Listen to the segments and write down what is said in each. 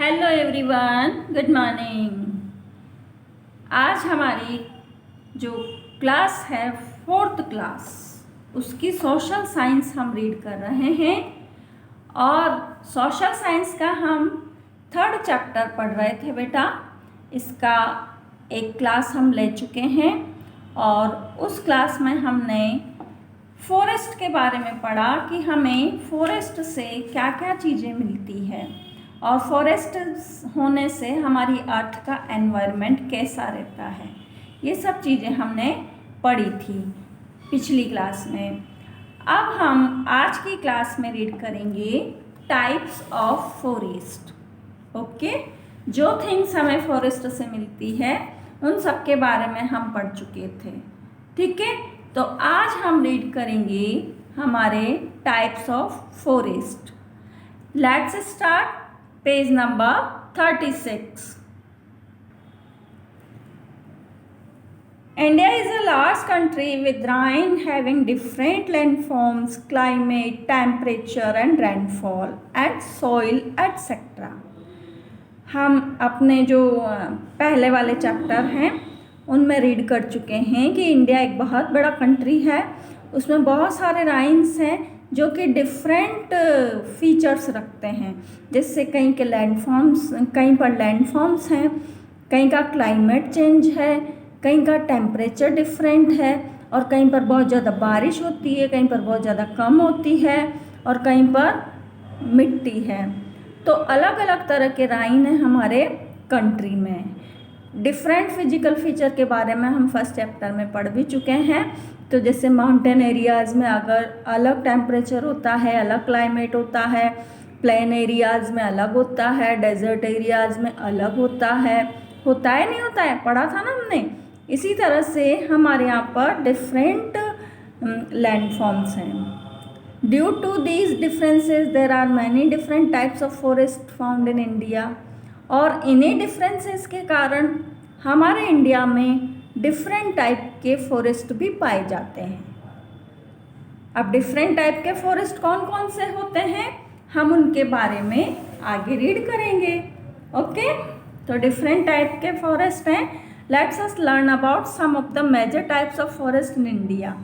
Hello everyone, good morning. आज हमारी जो क्लास है फोर्थ क्लास, उसकी सोशल साइंस हम रीड कर रहे हैं और सोशल साइंस का हम थर्ड चैप्टर पढ़ रहे थे बेटा। इसका एक क्लास हम ले चुके हैं और उस क्लास में हमने फॉरेस्ट के बारे में पढ़ा कि हमें फॉरेस्ट से क्या क्या चीज़ें मिलती है और फॉरेस्ट होने से हमारी अर्थ का एनवायरनमेंट कैसा रहता है। ये सब चीज़ें हमने पढ़ी थी पिछली क्लास में। अब हम आज की क्लास में रीड करेंगे टाइप्स ऑफ फॉरेस्ट। ओके, जो थिंग्स हमें फॉरेस्ट से मिलती है उन सब के बारे में हम पढ़ चुके थे। ठीक है, तो आज हम रीड करेंगे हमारे types of forest. Let's start. Page number 36। India is a large country with rain having different landforms, climate, temperature and rainfall and soil etc. हम अपने जो पहले वाले चैप्टर हैं उनमें रीड कर चुके हैं कि इंडिया एक बहुत बड़ा कंट्री है, उसमें बहुत सारे राइन्स हैं जो कि डिफरेंट फीचर्स रखते हैं। जैसे कहीं के लैंडफॉर्म्स, कहीं पर लैंडफॉर्म्स हैं, कहीं का क्लाइमेट चेंज है, कहीं का टेम्परेचर डिफरेंट है और कहीं पर बहुत ज़्यादा बारिश होती है, कहीं पर बहुत ज़्यादा कम होती है और कहीं पर मिट्टी है। तो अलग अलग तरह के राइन हैं हमारे कंट्री में। डिफरेंट फिजिकल फीचर के बारे में हम फर्स्ट चैप्टर में पढ़ भी चुके हैं। तो जैसे माउंटेन एरियाज़ में अगर अलग टेम्परेचर होता है, अलग क्लाइमेट होता है, प्लेन एरियाज़ में अलग होता है, डेजर्ट एरियाज़ में अलग होता है नहीं होता है, पढ़ा था ना हमने। इसी तरह से हमारे यहाँ पर डिफरेंट लैंडफॉर्म्स हैं। Due to these differences there are many different types of forest found in India. और इन्हीं डिफरेंसेस के कारण हमारे इंडिया में डिफरेंट टाइप के फॉरेस्ट भी पाए जाते हैं। अब डिफरेंट टाइप के फॉरेस्ट कौन कौन से होते हैं हम उनके बारे में आगे रीड करेंगे। ओके, तो डिफरेंट टाइप के फॉरेस्ट हैं। Let's us learn about some of the major types of forest in India.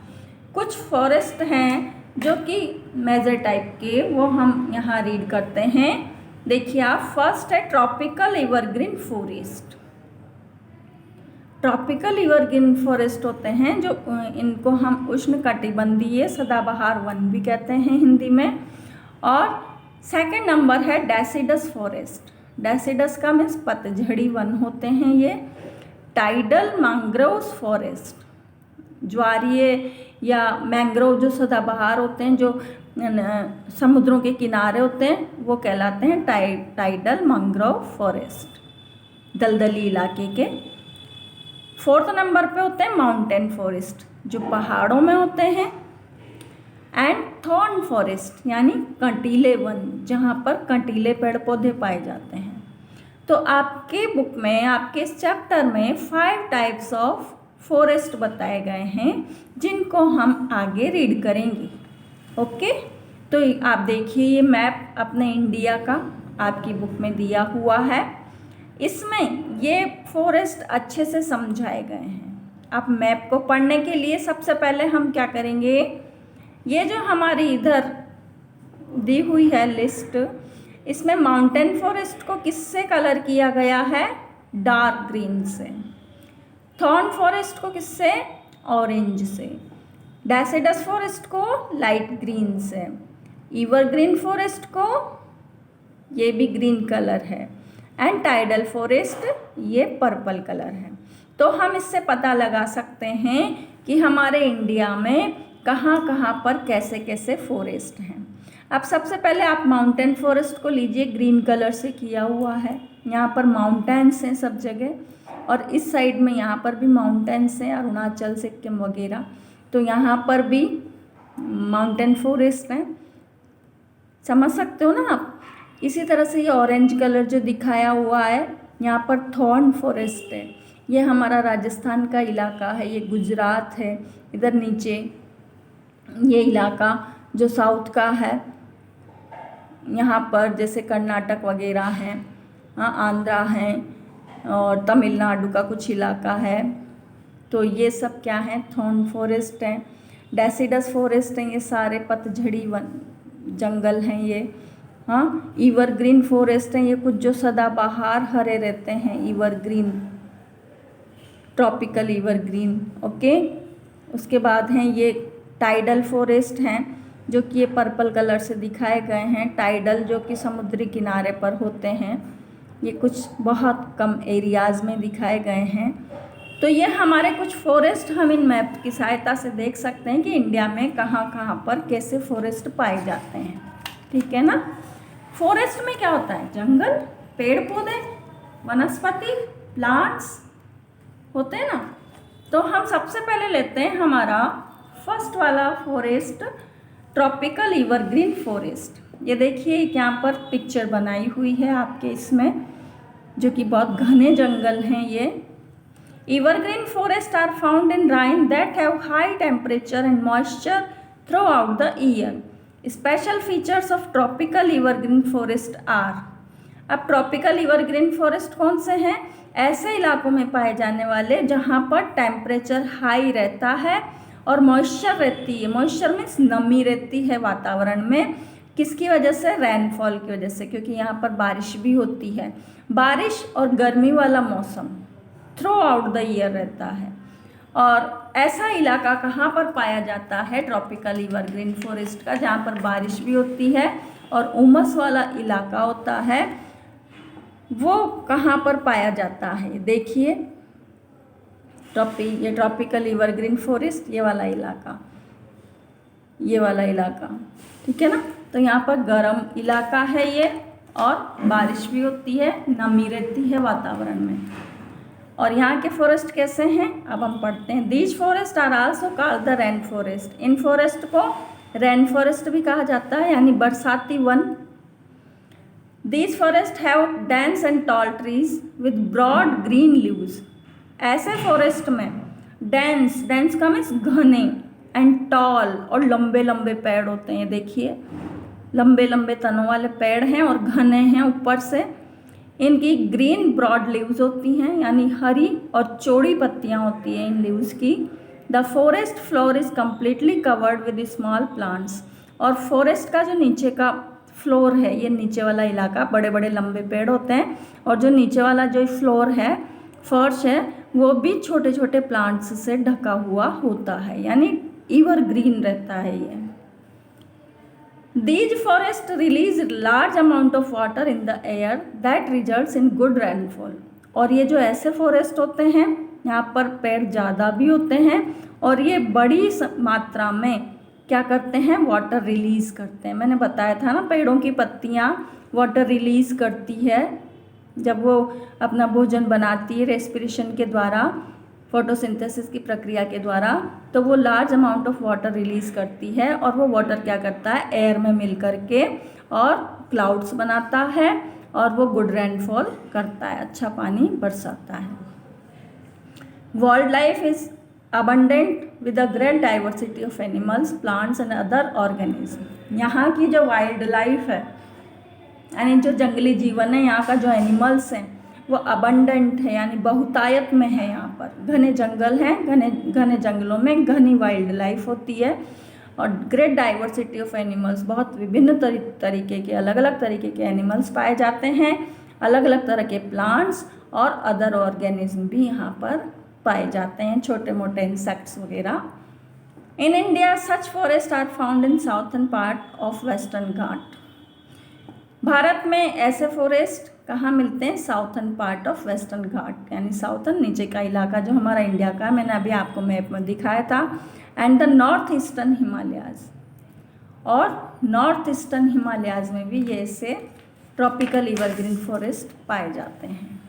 कुछ फॉरेस्ट हैं जो कि मेजर टाइप के, वो हम यहाँ रीड करते हैं। देखिए आप, फर्स्ट है tropical evergreen forest. Tropical evergreen forest होते हैं जो इनको हम उष्णकटिबंधीय सदाबहार वन भी कहते हैं हिंदी में। और सेकंड नंबर है डेसिडस फॉरेस्ट। डेसिडस का मीन्स पतझड़ी वन होते हैं ये। टाइडल मैंग्रोव्स फॉरेस्ट, ज्वारीय या मैंग्रोव जो सदाबहार होते हैं, जो समुद्रों के किनारे होते हैं, वो कहलाते हैं टाइडल मैंग्रोव फॉरेस्ट, दलदली इलाके के। फोर्थ नंबर पे होते हैं माउंटेन फॉरेस्ट, जो पहाड़ों में होते हैं। एंड थॉर्न फॉरेस्ट यानी कंटीले वन, जहाँ पर कंटीले पेड़ पौधे पाए जाते हैं। तो आपके बुक में, आपके इस चैप्टर में 5 टाइप्स ऑफ फॉरेस्ट बताए गए हैं जिनको हम आगे रीड करेंगे। ओके, तो आप देखिए ये मैप अपने इंडिया का आपकी बुक में दिया हुआ है। इसमें ये फॉरेस्ट अच्छे से समझाए गए हैं। अब मैप को पढ़ने के लिए सबसे पहले हम क्या करेंगे, ये जो हमारी इधर दी हुई है लिस्ट, इसमें माउंटेन फॉरेस्ट को किससे कलर किया गया है, डार्क ग्रीन से। थॉर्न फॉरेस्ट को किससे, ऑरेंज से। डेसिडस फॉरेस्ट को लाइट ग्रीन से। एवरग्रीन फॉरेस्ट को ये भी ग्रीन कलर है। एंड टाइडल फॉरेस्ट ये पर्पल कलर है। तो हम इससे पता लगा सकते हैं कि हमारे इंडिया में कहाँ कहाँ पर कैसे कैसे फॉरेस्ट हैं। अब सबसे पहले आप माउंटेन फॉरेस्ट को लीजिए, ग्रीन कलर से किया हुआ है। यहाँ पर माउंटेन्स हैं सब जगह, और इस साइड में यहाँ पर भी माउंटेन्स हैं, अरुणाचल, सिक्किम वगैरह। तो यहाँ पर भी माउंटेन फॉरेस्ट हैं, समझ सकते हो ना आप। इसी तरह से ये ऑरेंज कलर जो दिखाया हुआ है, यहाँ पर थॉर्न फॉरेस्ट है। ये हमारा राजस्थान का इलाका है, ये गुजरात है। इधर नीचे ये इलाका जो साउथ का है, यहाँ पर जैसे कर्नाटक वगैरह हैं। हाँ, आंध्रा है और तमिलनाडु का कुछ इलाका है। तो ये सब क्या है, थॉर्न फॉरेस्ट है। डेसिडस फॉरेस्ट हैं, ये सारे पतझड़ी वन जंगल हैं ये। हाँ, एवरग्रीन फॉरेस्ट हैं, ये कुछ जो सदाबहार हरे रहते हैं, एवरग्रीन, ट्रॉपिकल एवरग्रीन। ओके, उसके बाद हैं ये टाइडल फॉरेस्ट हैं, जो कि ये पर्पल कलर से दिखाए गए हैं। टाइडल जो कि समुद्री किनारे पर होते हैं, ये कुछ बहुत कम एरियाज़ में दिखाए गए हैं। तो ये हमारे कुछ फॉरेस्ट हम इन मैप की सहायता से देख सकते हैं कि इंडिया में कहाँ कहाँ पर कैसे फॉरेस्ट पाए जाते हैं। ठीक है ना। फॉरेस्ट में क्या होता है, जंगल, पेड़ पौधे, वनस्पति, प्लांट्स होते हैं ना। तो हम सबसे पहले लेते हैं हमारा फर्स्ट वाला फॉरेस्ट, ट्रॉपिकल एवरग्रीन फॉरेस्ट। ये देखिए यहाँ पर पिक्चर बनाई हुई है आपके इसमें, जो कि बहुत घने जंगल हैं ये। Evergreen forest are found in region that have high temperature and moisture throughout the year. Special features of tropical evergreen forest are. अब ट्रॉपिकल एवरग्रीन फॉरेस्ट कौन से हैं, ऐसे इलाकों में पाए जाने वाले जहाँ पर टेम्परेचर हाई रहता है और मॉइस्चर रहती है। मॉइस्चर मीन्स नमी रहती है वातावरण में, किसकी वजह से, रेनफॉल की वजह से, क्योंकि यहाँ पर बारिश भी होती है। बारिश और गर्मी वाला मौसम थ्रू आउट द ईयर रहता है। और ऐसा इलाका कहाँ पर पाया जाता है, ट्रॉपिकल एवरग्रीन फॉरेस्ट का, जहाँ पर बारिश भी होती है और उमस वाला इलाका होता है, वो कहाँ पर पाया जाता है। देखिए ये ट्रॉपिकल एवरग्रीन फॉरेस्ट, ये वाला इलाका, ये वाला इलाका, ठीक है ना। तो यहाँ पर गर्म इलाका है ये, और बारिश भी होती है, नमी रहती है वातावरण में। और यहाँ के फॉरेस्ट कैसे हैं, अब हम पढ़ते हैं। These forest are also called the rain forest. इन फॉरेस्ट को रेन फॉरेस्ट भी कहा जाता है, यानी बरसाती वन। These forest have dense and tall trees with broad green leaves. ऐसे फॉरेस्ट में डेंस का मीन्स घने, एंड टॉल और लंबे लंबे पेड़ होते हैं। देखिए लंबे लंबे तनों वाले पेड़ हैं और घने हैं ऊपर से। इनकी ग्रीन ब्रॉड लीव्स होती हैं, यानी हरी और चौड़ी पत्तियां होती हैं इन लीव्स की। The forest floor is completely covered with small plants. और फॉरेस्ट का जो नीचे का फ्लोर है, ये नीचे वाला इलाका, बड़े बड़े लंबे पेड़ होते हैं, और जो नीचे वाला जो फ्लोर है, फर्श है, वो भी छोटे छोटे प्लांट्स से ढका हुआ होता है, यानी एवरग्रीन रहता है ये। These forests release large amount of water in the air that results in good rainfall। और ये जो ऐसे फॉरेस्ट होते हैं, यहाँ पर पेड़ ज़्यादा भी होते हैं और ये बड़ी मात्रा में क्या करते हैं, वाटर रिलीज़ करते हैं। मैंने बताया था ना, पेड़ों की पत्तियाँ वाटर रिलीज़ करती है जब वो अपना भोजन बनाती है रेस्पिरेशन के द्वारा, फोटोसिंथेसिस की प्रक्रिया के द्वारा। तो वो large amount of water release करती है, और वो वाटर क्या करता है, एयर में मिल करके और क्लाउड्स बनाता है, और वो गुड रेनफॉल करता है, अच्छा पानी बरसाता है। Wild life is abundant with a great diversity of animals, plants and other organism. यहाँ की जो वाइल्ड लाइफ है, यानी जो जंगली जीवन है, यहाँ का जो एनिमल्स हैं, वो अबंडेंट है, यानी बहुतायत में है। यहाँ पर घने जंगल हैं, घने जंगलों में घनी वाइल्ड लाइफ होती है, और ग्रेट डाइवर्सिटी ऑफ एनिमल्स, बहुत विभिन्न तरीके के, अलग अलग तरीके के एनिमल्स पाए जाते हैं, अलग अलग तरह के प्लांट्स और अदर ऑर्गेनिज्म भी यहाँ पर पाए जाते हैं, छोटे मोटे इंसेक्ट्स वगैरह। In India such forest are found in southern part of western Ghat. भारत में ऐसे फॉरेस्ट कहाँ मिलते हैं, southern part of western Ghat, यानी साउथर्न नीचे का इलाका जो हमारा इंडिया का, मैंने अभी आपको मैप में दिखाया था, and the north eastern Himalayas. और नॉर्थ ईस्टर्न हिमालयाज़ में भी ये ऐसे ट्रॉपिकल एवरग्रीन फॉरेस्ट पाए जाते हैं।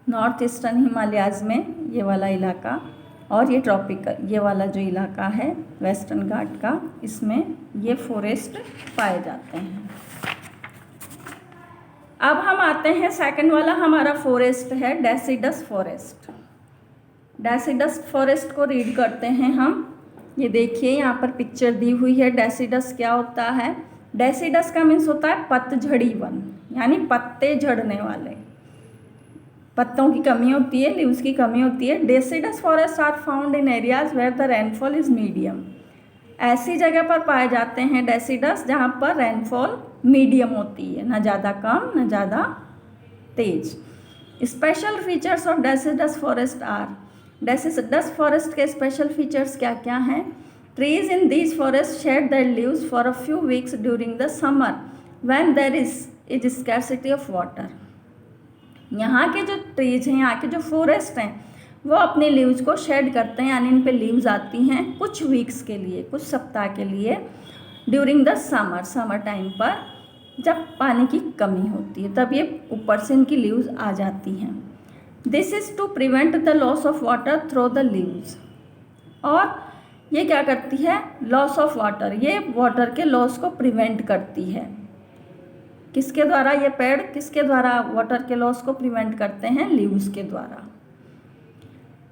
नॉर्थ ईस्टर्न हिमालयाज़ में ये वाला इलाका, और ये ट्रॉपिकल, ये वाला जो इलाका है वेस्टर्न घाट का, इसमें ये फॉरेस्ट पाए जाते हैं। अब हम आते हैं, सेकंड वाला हमारा फॉरेस्ट है डेसिडस फॉरेस्ट। डेसिडस फॉरेस्ट को रीड करते हैं हम। ये देखिए यहाँ पर पिक्चर दी हुई है। डेसिडस क्या होता है, डेसिडस का मीन्स होता है पतझड़ी वन। यानी पत्ते झड़ने वाले, पत्तों की कमी होती है, लीव्स की कमी होती है। Deciduous forest are found in areas where the rainfall is medium. ऐसी जगह पर पाए जाते हैं डेसिडस जहाँ पर रेनफॉल मीडियम होती है, ना ज़्यादा कम ना ज़्यादा तेज। Special features of deciduous forest are, deciduous forest के स्पेशल फीचर्स क्या क्या हैं? Trees in these forest shed their leaves for a few weeks during the summer when there is scarcity of water. यहाँ के जो ट्रीज हैं, यहाँ के जो फॉरेस्ट हैं, वो अपने लीव्स को शेड करते हैं, यानी इन पे लीव्स आती हैं कुछ वीक्स के लिए, कुछ सप्ताह के लिए, ड्यूरिंग द समर टाइम पर, जब पानी की कमी होती है तब ये ऊपर से इनकी लीव्स आ जाती हैं। This is to prevent the loss of water through the leaves. और ये क्या करती है? लॉस ऑफ वाटर, ये वाटर के लॉस को प्रिवेंट करती है। किसके द्वारा? ये पेड़ किसके द्वारा वाटर के लॉस को प्रिवेंट करते हैं? लीव्स के द्वारा।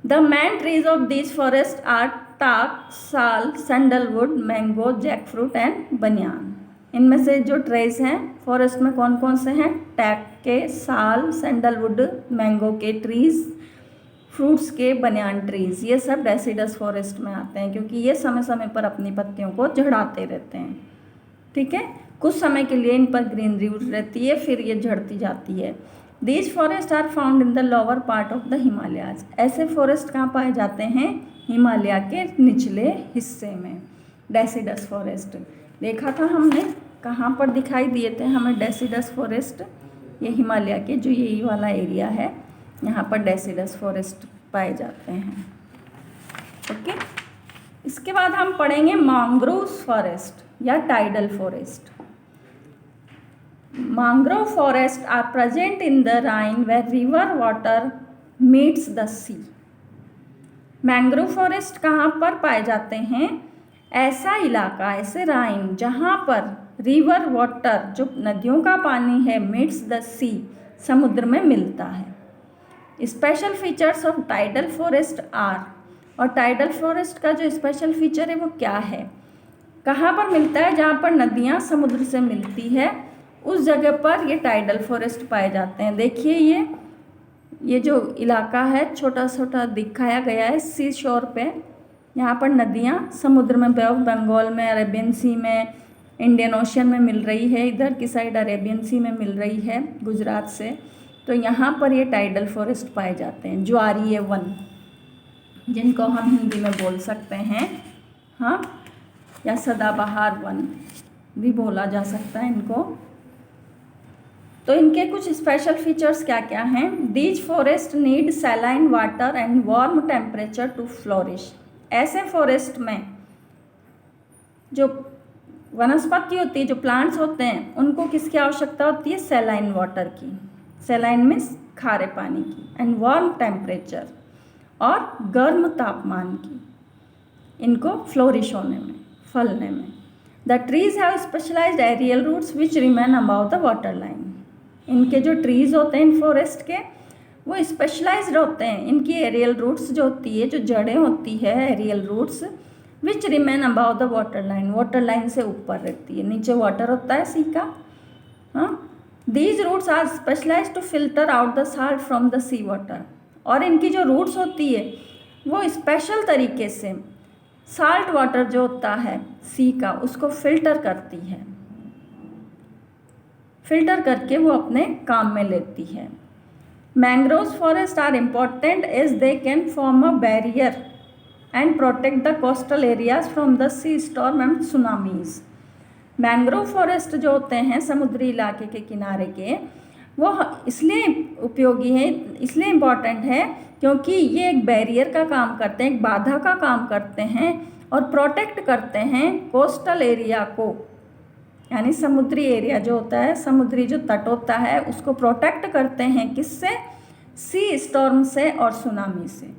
The main trees of this forest are teak, sal, sandalwood, mango, jackfruit and बनियान। इनमें से जो ट्रीज हैं फॉरेस्ट में कौन कौन से हैं? टैक के, साल, सैंडलवुड, मैंगो के ट्रीज, फ्रूट्स के, बनियान ट्रीज, ये सब डेसिडस फॉरेस्ट में आते हैं, क्योंकि ये समय समय पर अपनी पत्तियों को झड़ाते रहते हैं। ठीक है, कुछ समय के लिए इन पर ग्रीनरी रहती है, फिर ये झड़ती जाती है। These forest are found in the lower part of the Himalayas. ऐसे फॉरेस्ट कहाँ पाए जाते हैं? हिमालय के निचले हिस्से में डेसिडस फॉरेस्ट। देखा था हमने, कहाँ पर दिखाई दिए थे हमें डेसिडस फॉरेस्ट? ये हिमालय के जो यही वाला एरिया है, यहाँ पर डेसिडस फॉरेस्ट पाए जाते हैं। ओके, इसके बाद हम पढ़ेंगे मैंग्रोव फॉरेस्ट या tidal forest. Mangrove forest are present in the region where river water meets the sea. Mangrove forest कहाँ पर पाए जाते हैं? ऐसा इलाका, ऐसे राइन जहाँ पर रिवर वाटर, जो नदियों का पानी है, मीट्स द सी, समुद्र में मिलता है। Special features of tidal forest are, और टाइडल फॉरेस्ट का जो स्पेशल फीचर है वो क्या है? कहाँ पर मिलता है? जहाँ पर नदियाँ समुद्र से मिलती है, उस जगह पर ये टाइडल फॉरेस्ट पाए जाते हैं। देखिए ये जो इलाका है छोटा छोटा दिखाया गया है सी शोर पे, यहाँ पर नदियाँ समुद्र में, बे ऑफ बंगाल में, अरेबियन सी में, इंडियन ओशन में मिल रही है, इधर की साइड अरेबियन सी में मिल रही है गुजरात से। तो यहाँ पर ये टाइडल फॉरेस्ट पाए जाते हैं। ज्वारीय वन, जिनको हम हिंदी में बोल सकते हैं, हाँ, या सदाबहार वन भी बोला जा सकता है इनको। तो इनके कुछ स्पेशल फीचर्स क्या क्या हैं? These forest need saline water and warm temperature to flourish. ऐसे फॉरेस्ट में जो वनस्पति होती है, जो प्लांट्स होते हैं, उनको किसकी आवश्यकता होती है? सैलाइन वाटर की, सैलाइन में खारे पानी की, एंड वार्म टेम्परेचर, और गर्म तापमान की, इनको फ्लोरिश होने में, फलने में। The trees have specialised aerial roots which remain above the water line. इनके जो ट्रीज होते हैं इन फॉरेस्ट के, वो स्पेशलाइज्ड होते हैं। इनकी एरियल रूट्स जो होती है, जो जड़ें होती है, aerial roots, which remain above the water line, water line से ऊपर रहती है, नीचे वाटर होता है सी का। हाँ, these roots are specialised to filter out the salt from the sea water. और इनकी जो रूट्स होती है वो स्पेशल तरीके से साल्ट वाटर जो होता है सी का, उसको फिल्टर करती है, फिल्टर करके वो अपने काम में लेती है। Mangrove forest are important as they can form a barrier and protect the coastal areas from the sea storm and tsunamis. Mangrove forest जो होते हैं समुद्री इलाके के किनारे के, वो इसलिए उपयोगी है, इसलिए इम्पॉर्टेंट है क्योंकि ये एक बैरियर का काम करते हैं, एक बाधा का काम करते हैं, और प्रोटेक्ट करते हैं कोस्टल एरिया को, यानी समुद्री एरिया जो होता है, समुद्री जो तट होता है, उसको प्रोटेक्ट करते हैं। किससे? सी स्टॉर्म से और सुनामी से।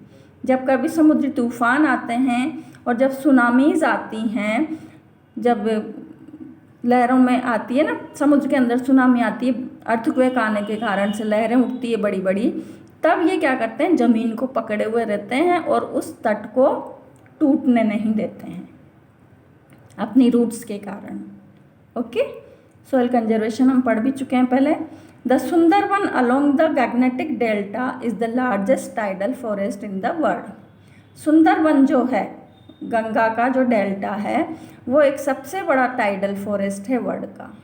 जब कभी समुद्री तूफान आते हैं और जब सुनामीज आती हैं, जब लहरों में आती है ना, समुद्र के अंदर सुनामी आती है, अर्थक्वेक आने के कारण से लहरें उठती है बड़ी बड़ी, तब ये क्या करते हैं? ज़मीन को पकड़े हुए रहते हैं और उस तट को टूटने नहीं देते हैं अपनी रूट्स के कारण। ओके, सॉइल कंजर्वेशन हम पढ़ भी चुके हैं पहले। The Sundarban along the Gangetic delta is the largest tidal forest in the world. Sundarban जो है, गंगा का जो डेल्टा है, वो एक सबसे बड़ा टाइडल फॉरेस्ट है वर्ल्ड का।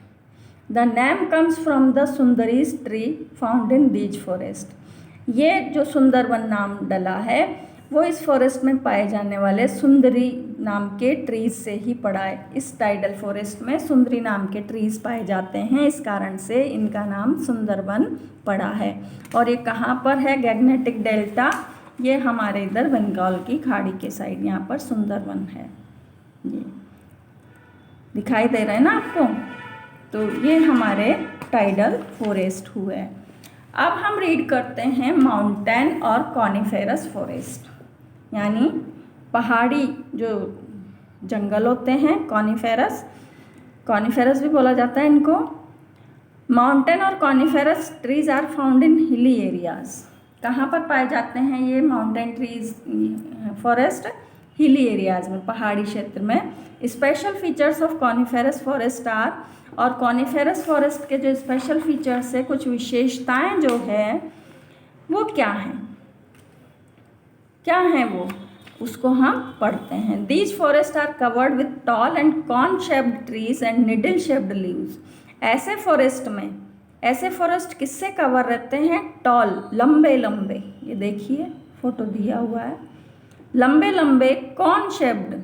The name comes from the sundaris tree found in these forest. ये जो सुंदरबन नाम डला है वो इस फॉरेस्ट में पाए जाने वाले सुंदरी नाम के ट्रीज से ही पड़ा है। इस टाइडल फॉरेस्ट में सुंदरी नाम के ट्रीज पाए जाते हैं, इस कारण से इनका नाम सुंदरबन पड़ा है। और ये कहाँ पर है गैग्नेटिक डेल्टा? ये हमारे इधर बंगाल की खाड़ी के साइड यहाँ पर सुंदरबन है। ये दिखाई दे रहा है ना आपको? तो ये हमारे टाइडल फॉरेस्ट हुए। अब हम रीड करते हैं माउंटेन और कॉनिफेरस फॉरेस्ट, यानी पहाड़ी जो जंगल होते हैं, कॉनिफेरस भी बोला जाता है इनको। माउंटेन और coniferous trees are found in hilly areas. कहाँ पर पाए जाते हैं ये mountain trees forest? Hilly areas में, पहाड़ी क्षेत्र में। Special features of coniferous forest are, और कॉनिफेरस फॉरेस्ट के जो स्पेशल फीचर्स है, कुछ विशेषताएं जो है वो क्या हैं वो, उसको हम पढ़ते हैं। These forest are covered with tall and corn shaped trees and needle shaped leaves. ऐसे फॉरेस्ट किससे कवर रहते हैं? टॉल, लंबे लंबे, ये देखिए फोटो दिया हुआ है, लंबे लंबे कॉर्न शेप्ड,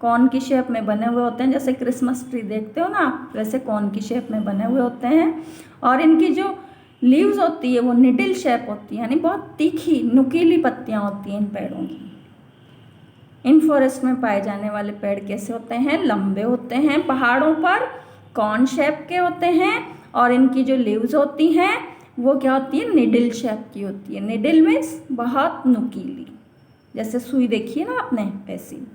कॉर्न की शेप में बने हुए होते हैं, जैसे क्रिसमस ट्री देखते हो ना आप, वैसे कॉर्न की शेप में बने हुए होते हैं। और इनकी जो लीव्स होती है वो निडल शेप होती है, यानी बहुत तीखी नुकीली पत्तियां होती हैं इन पेड़ों की। इन फॉरेस्ट में पाए जाने वाले पेड़ कैसे होते हैं? लंबे होते हैं, पहाड़ों पर कॉर्न शेप के होते हैं, और इनकी जो लीव्स होती हैं वो क्या होती है? निडल शेप की होती है। निडल मीन्स बहुत नुकीली, जैसे सुई देखिए ना आपने, वैसी।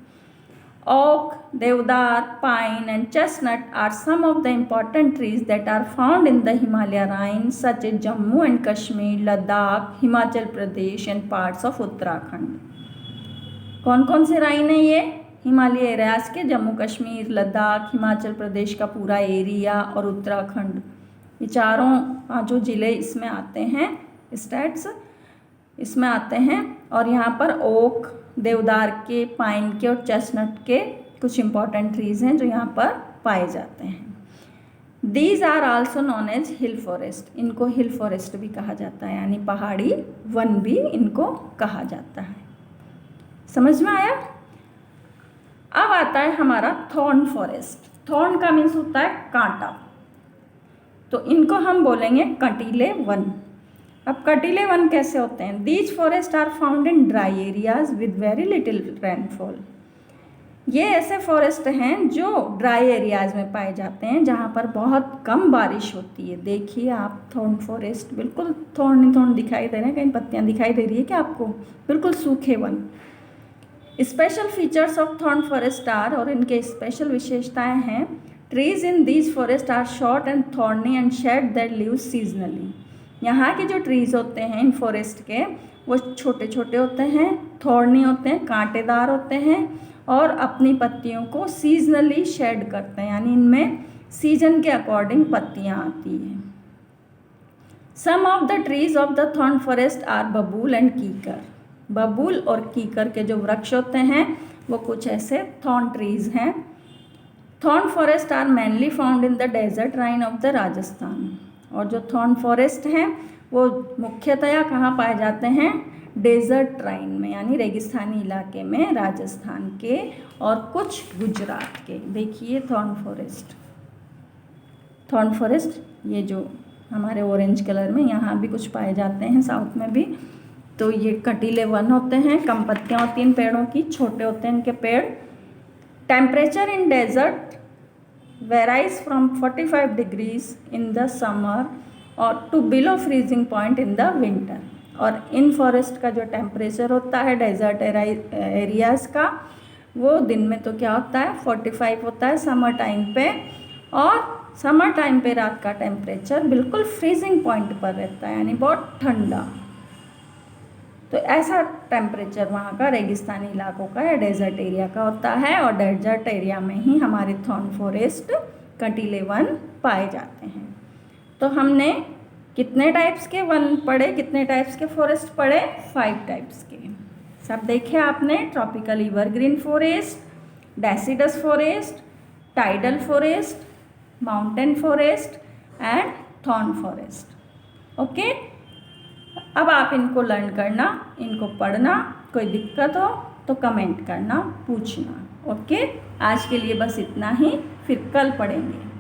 Oak, Deodar, pine and chestnut are some of the important trees that are found in the Himalaya range such as Jammu and Kashmir, Ladakh, Himachal Pradesh and parts of Uttarakhand। कौन कौन से राइन है ये? हिमालय एरियाज के, जम्मू कश्मीर, लद्दाख, हिमाचल प्रदेश का पूरा area और उत्तराखंड, ये चारों 5 जिले इसमें आते हैं, स्टेट्स इसमें आते हैं। और यहाँ पर ओक, देवदार के, पाइन के और चेस्टनट के कुछ इंपॉर्टेंट ट्रीज हैं जो यहाँ पर पाए जाते हैं। These are also known as hill forest. इनको हिल फॉरेस्ट भी कहा जाता है, यानी पहाड़ी वन भी इनको कहा जाता है। समझ में आया? अब आता है हमारा थॉर्न फॉरेस्ट। थॉर्न का मीन्स होता है कांटा, तो इनको हम बोलेंगे कटीले वन। अब कटीले वन कैसे होते हैं? These forest are found in dry areas with very little rainfall. ये ऐसे फॉरेस्ट हैं जो ड्राई एरियाज में पाए जाते हैं, जहाँ पर बहुत कम बारिश होती है। देखिए आप थॉर्न फॉरेस्ट, बिल्कुल थॉर्न दिखाई दे रहे हैं, कहीं पत्तियाँ दिखाई दे रही है क्या आपको? बिल्कुल सूखे वन। Special features of thorn forest are, और इनके स्पेशल विशेषताएं हैं, trees in these forest are short and thorny and shed their leaves seasonally. यहाँ के जो ट्रीज होते हैं इन फॉरेस्ट के, वो छोटे छोटे होते हैं, थॉर्नी होते हैं, कांटेदार होते हैं, और अपनी पत्तियों को सीजनली शेड करते हैं, यानी इनमें सीजन के अकॉर्डिंग पत्तियाँ आती हैं। Some of the trees of the thorn forest are babool and kikar. बबूल और कीकर के जो वृक्ष होते हैं वो कुछ ऐसे थॉर्न ट्रीज हैं। Thorn forest are mainly found in the desert rain of the Rajasthan. और जो थॉर्न फॉरेस्ट हैं वो मुख्यतया कहाँ पाए जाते हैं? डेजर्ट राइन में, यानी रेगिस्तानी इलाके में, राजस्थान के और कुछ गुजरात के। देखिए थॉर्न फॉरेस्ट ये जो हमारे ऑरेंज कलर में, यहाँ भी कुछ पाए जाते हैं, साउथ में भी। तो ये कटीले वन होते हैं, कम पत्तियाँ होती हैं इन पेड़ों की, छोटे होते हैं इनके पेड़। Temperature in desert varies from 45 degrees in the summer और to below freezing point in the winter. और इन फॉरेस्ट का जो टेम्परेचर होता है डेजर्ट एरियाज़ का, वो दिन में तो क्या होता है 45 होता है समर टाइम पे, और समर टाइम पे रात का टेम्परेचर बिल्कुल फ्रीजिंग पॉइंट पर रहता है, यानी बहुत ठंडा। तो ऐसा टेम्परेचर वहाँ का रेगिस्तानी इलाकों का या डेजर्ट एरिया का होता है, और डेजर्ट एरिया में ही हमारे थॉर्न फॉरेस्ट कटीले वन पाए जाते हैं। तो हमने कितने टाइप्स के वन पढ़े, कितने टाइप्स के फॉरेस्ट पढ़े? 5 टाइप्स के। सब देखे आपने, tropical evergreen forest, deciduous forest, tidal forest, mountain forest and thorn forest. Okay, अब आप इनको लर्न करना, इनको पढ़ना, कोई दिक्कत हो तो कमेंट करना, पूछना। ओके, आज के लिए बस इतना ही, फिर कल पढ़ेंगे।